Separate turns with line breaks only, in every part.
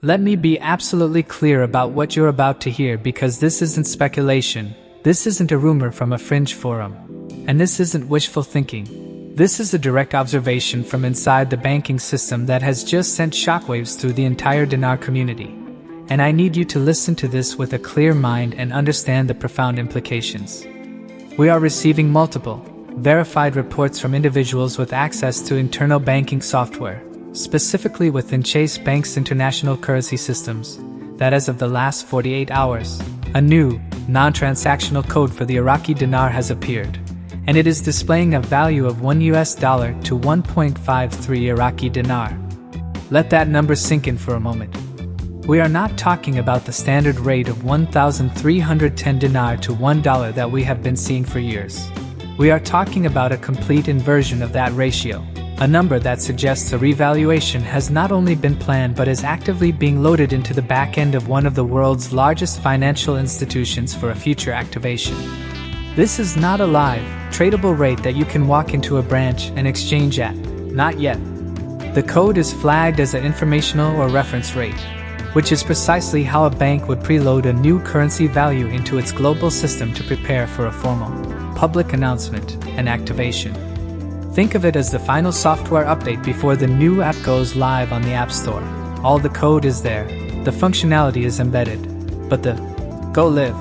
Let me be absolutely clear about what you're about to hear, because this isn't speculation, this isn't a rumor from a fringe forum, and this isn't wishful thinking. This is a direct observation from inside the banking system that has just sent shockwaves through the entire dinar community. And I need you to listen to this with a clear mind and understand the profound implications. We are receiving multiple, verified reports from individuals with access to internal banking software, specifically within Chase Bank's international currency systems, that as of the last 48 hours, a new, non-transactional code for the Iraqi dinar has appeared, and it is displaying a value of $1 to 1.53 Iraqi dinar. Let that number sink in for a moment. We are not talking about the standard rate of 1,310 dinar to $1 that we have been seeing for years. We are talking about a complete inversion of that ratio, a number that suggests a revaluation has not only been planned but is actively being loaded into the back end of one of the world's largest financial institutions for a future activation. This is not a live, tradable rate that you can walk into a branch and exchange at, not yet. The code is flagged as an informational or reference rate, which is precisely how a bank would preload a new currency value into its global system to prepare for a formal, public announcement and activation. Think of it as the final software update before the new app goes live on the App Store. All the code is there, the functionality is embedded, but the Go Live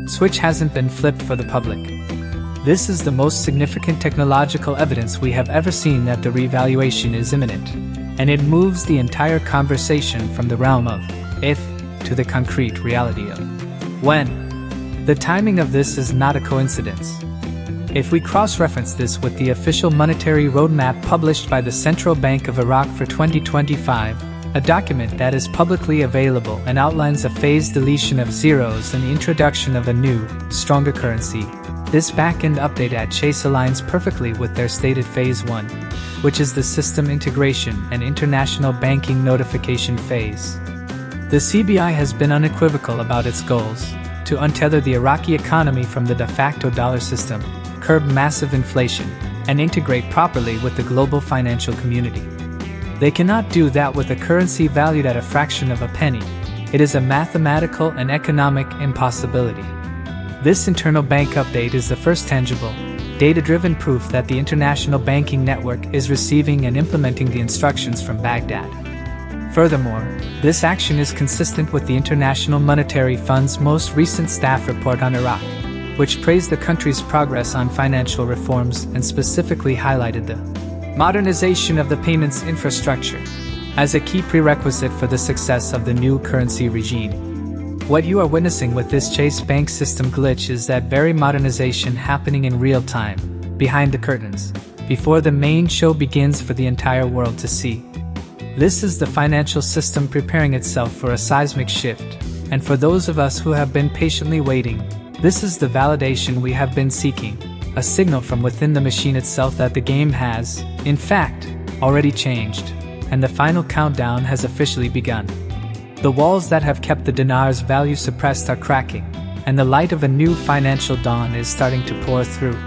switch hasn't been flipped for the public. This is the most significant technological evidence we have ever seen that the revaluation is imminent, and it moves the entire conversation from the realm of if to the concrete reality of when. The timing of this is not a coincidence. If we cross-reference this with the official monetary roadmap published by the Central Bank of Iraq for 2025, a document that is publicly available and outlines a phased deletion of zeros and the introduction of a new, stronger currency, this back-end update at Chase aligns perfectly with their stated Phase 1, which is the system integration and international banking notification phase. The CBI has been unequivocal about its goals: to untether the Iraqi economy from the de facto dollar system, curb massive inflation, and integrate properly with the global financial community. They cannot do that with a currency valued at a fraction of a penny. It is a mathematical and economic impossibility. This internal bank update is the first tangible, data-driven proof that the international banking network is receiving and implementing the instructions from Baghdad. Furthermore, this action is consistent with the International Monetary Fund's most recent staff report on Iraq, which praised the country's progress on financial reforms and specifically highlighted the modernization of the payments infrastructure as a key prerequisite for the success of the new currency regime. What you are witnessing with this Chase Bank system glitch is that very modernization happening in real time, behind the curtains, before the main show begins for the entire world to see. This is the financial system preparing itself for a seismic shift, and for those of us who have been patiently waiting, this is the validation we have been seeking, a signal from within the machine itself that the game has, in fact, already changed, and the final countdown has officially begun. The walls that have kept the dinar's value suppressed are cracking, and the light of a new financial dawn is starting to pour through.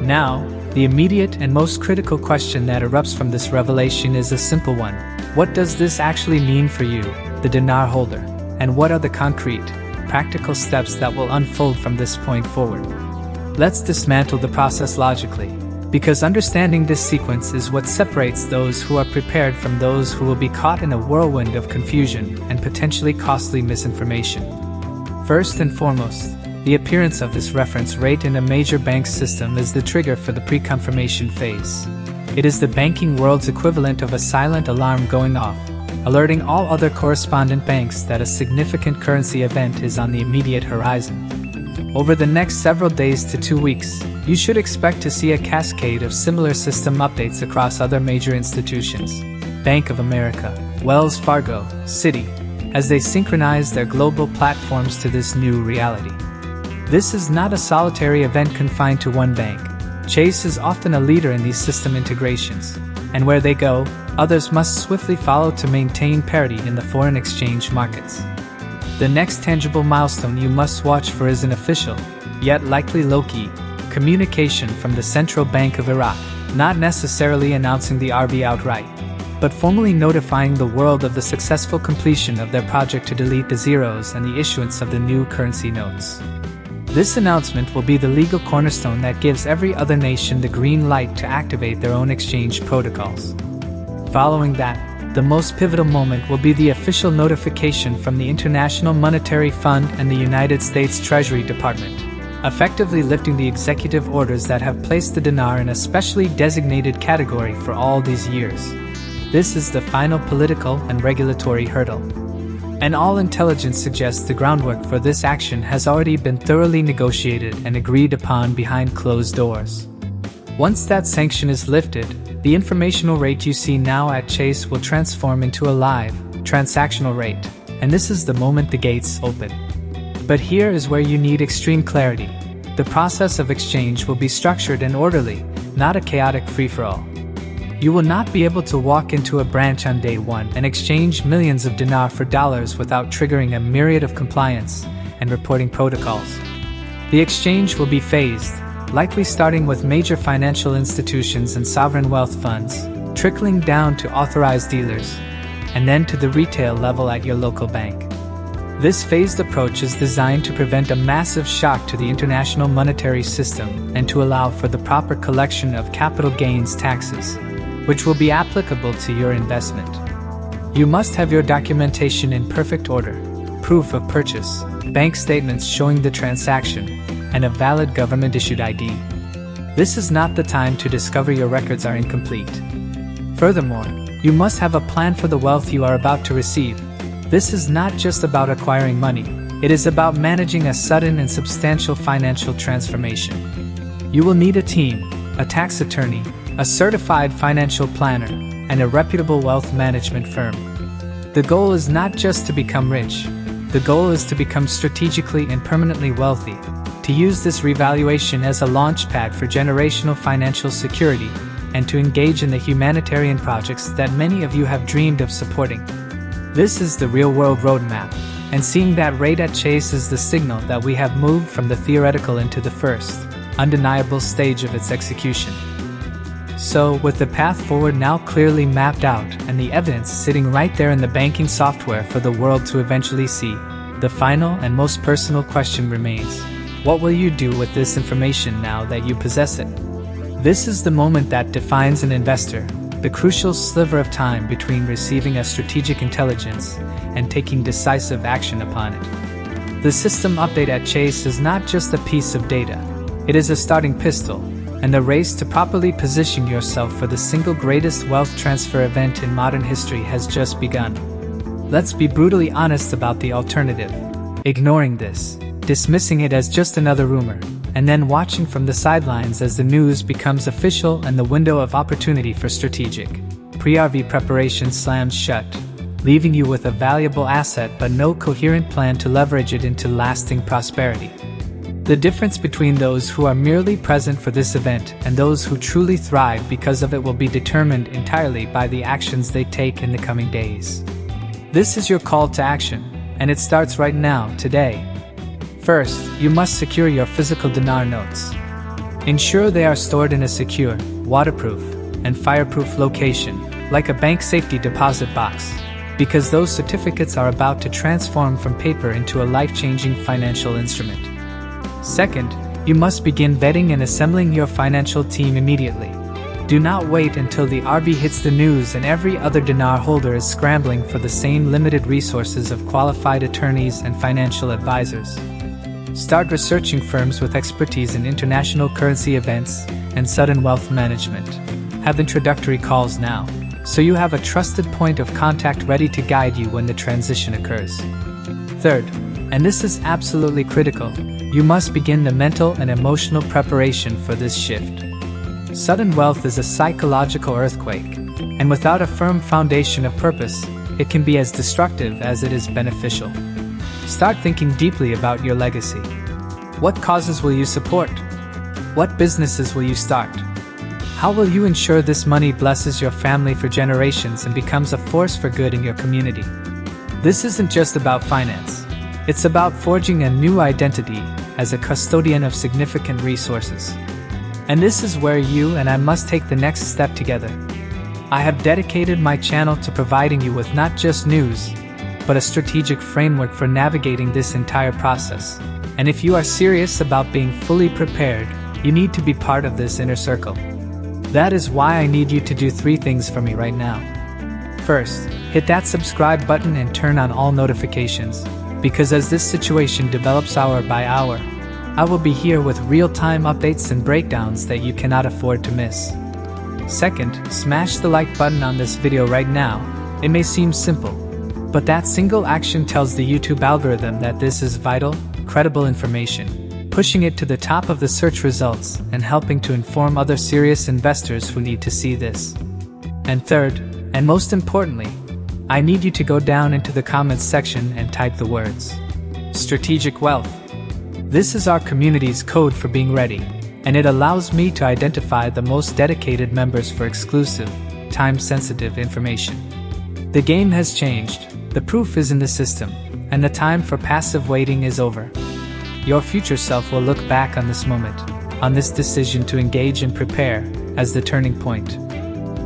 Now, the immediate and most critical question that erupts from this revelation is a simple one. What does this actually mean for you, the dinar holder, and what are the concrete, practical steps that will unfold from this point forward? Let's dismantle the process logically, because understanding this sequence is what separates those who are prepared from those who will be caught in a whirlwind of confusion and potentially costly misinformation. First and foremost, the appearance of this reference rate in a major bank system is the trigger for the pre-confirmation phase. It is the banking world's equivalent of a silent alarm going off, alerting all other correspondent banks that a significant currency event is on the immediate horizon. Over the next several days to 2 weeks, you should expect to see a cascade of similar system updates across other major institutions, Bank of America, Wells Fargo, Citi, as they synchronize their global platforms to this new reality. This is not a solitary event confined to one bank. Chase is often a leader in these system integrations, and where they go, others must swiftly follow to maintain parity in the foreign exchange markets. The next tangible milestone you must watch for is an official, yet likely low-key, communication from the Central Bank of Iraq, not necessarily announcing the RB outright, but formally notifying the world of the successful completion of their project to delete the zeros and the issuance of the new currency notes. This announcement will be the legal cornerstone that gives every other nation the green light to activate their own exchange protocols. Following that, the most pivotal moment will be the official notification from the International Monetary Fund and the United States Treasury Department, effectively lifting the executive orders that have placed the dinar in a specially designated category for all these years. This is the final political and regulatory hurdle. And all intelligence suggests the groundwork for this action has already been thoroughly negotiated and agreed upon behind closed doors. Once that sanction is lifted, the informational rate you see now at Chase will transform into a live, transactional rate, and this is the moment the gates open. But here is where you need extreme clarity. The process of exchange will be structured and orderly, not a chaotic free-for-all. You will not be able to walk into a branch on day one and exchange millions of dinar for dollars without triggering a myriad of compliance and reporting protocols. The exchange will be phased, likely starting with major financial institutions and sovereign wealth funds, trickling down to authorized dealers, and then to the retail level at your local bank. This phased approach is designed to prevent a massive shock to the international monetary system and to allow for the proper collection of capital gains taxes, which will be applicable to your investment. You must have your documentation in perfect order, proof of purchase, bank statements showing the transaction, and a valid government-issued ID. This is not the time to discover your records are incomplete. Furthermore, you must have a plan for the wealth you are about to receive. This is not just about acquiring money, it is about managing a sudden and substantial financial transformation. You will need a team, a tax attorney, a certified financial planner, and a reputable wealth management firm. The goal is not just to become rich. The goal is to become strategically and permanently wealthy, to use this revaluation as a launchpad for generational financial security, and to engage in the humanitarian projects that many of you have dreamed of supporting. This is the real-world roadmap, and seeing that rate at Chase is the signal that we have moved from the theoretical into the first, undeniable stage of its execution. So, with the path forward now clearly mapped out and the evidence sitting right there in the banking software for the world to eventually see, the final and most personal question remains: what will you do with this information now that you possess it? This is the moment that defines an investor, the crucial sliver of time between receiving a strategic intelligence and taking decisive action upon it. The system update at Chase is not just a piece of data, it is a starting pistol, and the race to properly position yourself for the single greatest wealth transfer event in modern history has just begun. Let's be brutally honest about the alternative. Ignoring this, dismissing it as just another rumor, and then watching from the sidelines as the news becomes official and the window of opportunity for strategic pre-RV preparation slams shut, leaving you with a valuable asset but no coherent plan to leverage it into lasting prosperity. The difference between those who are merely present for this event and those who truly thrive because of it will be determined entirely by the actions they take in the coming days. This is your call to action, and it starts right now, today. First, you must secure your physical dinar notes. Ensure they are stored in a secure, waterproof, and fireproof location, like a bank safety deposit box, because those certificates are about to transform from paper into a life-changing financial instrument. Second, you must begin vetting and assembling your financial team immediately. Do not wait until the RV hits the news and every other dinar holder is scrambling for the same limited resources of qualified attorneys and financial advisors. Start researching firms with expertise in international currency events and sudden wealth management. Have introductory calls now, so you have a trusted point of contact ready to guide you when the transition occurs. Third, and this is absolutely critical, you must begin the mental and emotional preparation for this shift. Sudden wealth is a psychological earthquake, and without a firm foundation of purpose, it can be as destructive as it is beneficial. Start thinking deeply about your legacy. What causes will you support? What businesses will you start? How will you ensure this money blesses your family for generations and becomes a force for good in your community? This isn't just about finance. It's about forging a new identity as a custodian of significant resources. And this is where you and I must take the next step together. I have dedicated my channel to providing you with not just news, but a strategic framework for navigating this entire process. And if you are serious about being fully prepared, you need to be part of this inner circle. That is why I need you to do 3 things for me right now. First, hit that subscribe button and turn on all notifications, because as this situation develops hour by hour, I will be here with real-time updates and breakdowns that you cannot afford to miss. Second, smash the like button on this video right now. It may seem simple, but that single action tells the YouTube algorithm that this is vital, credible information, pushing it to the top of the search results and helping to inform other serious investors who need to see this. And third, and most importantly, I need you to go down into the comments section and type the words strategic wealth. This is our community's code for being ready, and it allows me to identify the most dedicated members for exclusive, time-sensitive information. The game has changed, the proof is in the system, and the time for passive waiting is over. Your future self will look back on this moment, on this decision to engage and prepare, as the turning point.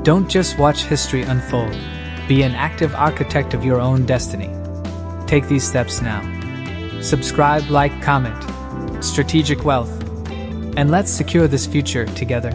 Don't just watch history unfold. Be an active architect of your own destiny. Take these steps now. Subscribe, like, comment. Strategic wealth. And let's secure this future together.